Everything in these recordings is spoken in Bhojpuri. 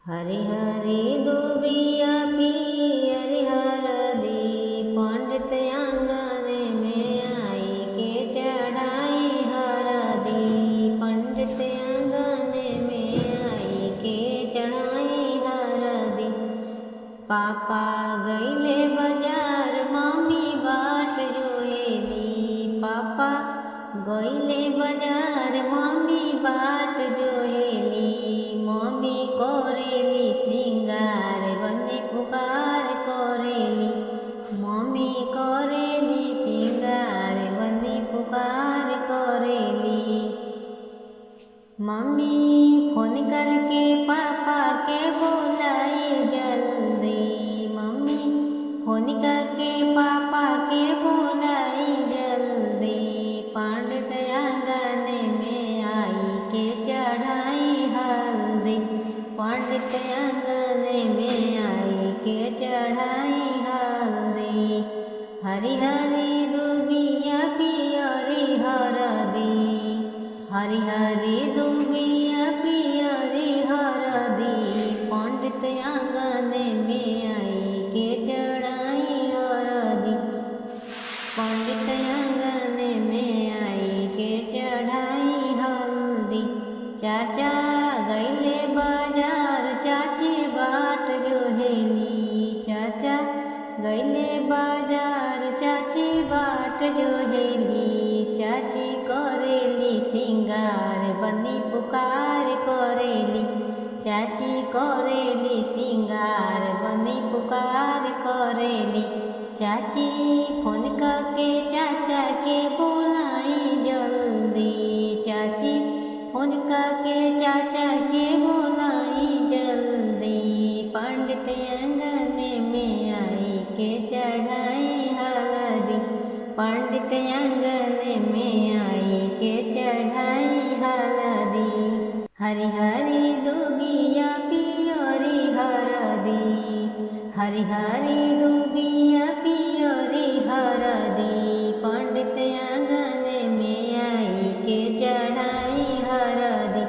हरि हरि दुबिया पियरि हरदी पंडित आंगन में आई के चढ़ाई हरदी। पंडित आंगन में आई के चढ़ाई हरदी। पापा गईले बाजार मम्मी बाट जोहेली। पापा गईले बाजार मम्मी बाट जोहेली। मम्मी करेली सिंगार बंदी पुकार करेली। मम्मी करेली सिंगार बंदी पुकार करेली। मम्मी फोन करके पापा के बोलाई जल्दी। मम्मी फोन करके पापा के बोलाई जल्दी। पंडित आंगन में आई के चढ़ाई हल्दी। पंडित आंगन में आई के चढ़ाई हल्दी। हरि हरि दुबिया पियरि हरदी। हरि हरि दुबिया पियरि हरदी। पंडित आंगन में आई के चढ़ाई हरदी। पंडित आंगन में आई के चढ़ाई हल्दी। चाचा गईले बाजार चाची बाट जोहेली। चाचा गईले बाजार चाची बाट जोहेली। चाची करेली सिंगार बनी पुकार करेली। चाची करेली सिंगार बनी पुकार करेली। चाची फोन करके चाचा के बोलाई जल्दी। चाची फोन करके चाचा के बोलाई जल्दी। पंडित आंगन में आई के चढ़ाई हल्दी। पंडित आंगन में आई के चढ़ाई हल्दी। हरि हरि दुबिया पियरि हरदी। हरि हरि दुबिया पियरि हरदी। पंडित आंगन में आई के चढ़ाई हरदी।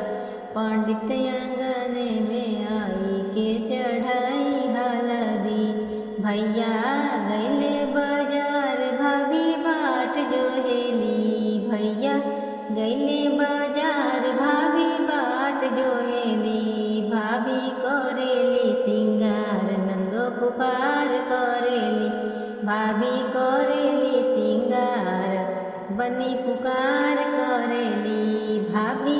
पंडित आंगन में आई के चढ़ाई हल्दी। भैया गईले बाजार भाभी बाट जोहेली। भैया गईले बाजार भाभी बाट जोहेली। भाभी करेली सिंगार नंदो पुकार करेली। भाभी करेली सिंगार बनी पुकार करेली। भाभी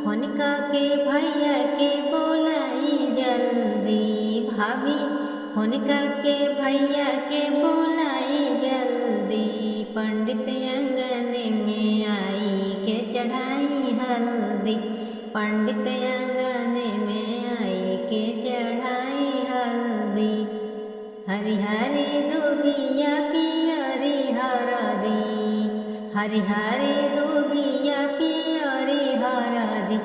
फोन करके भैया के बोलाई जल्दी। भाभी फोन करके भैया के बोलाई जल्दी। पंडित आंगन में आई के चढ़ाई हल्दी। पंडित आंगन में आई के चढ़ाई हल्दी। हरि हरि दुबिया पियरि हरदी। हरि हरि दुबिया पियरि हरदी।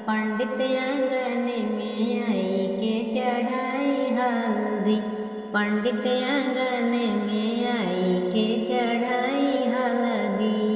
पंडित आंगन में आई के चढ़ाई हल्दी। पंडित आंगन में आई के चढ़ाई हल्दी।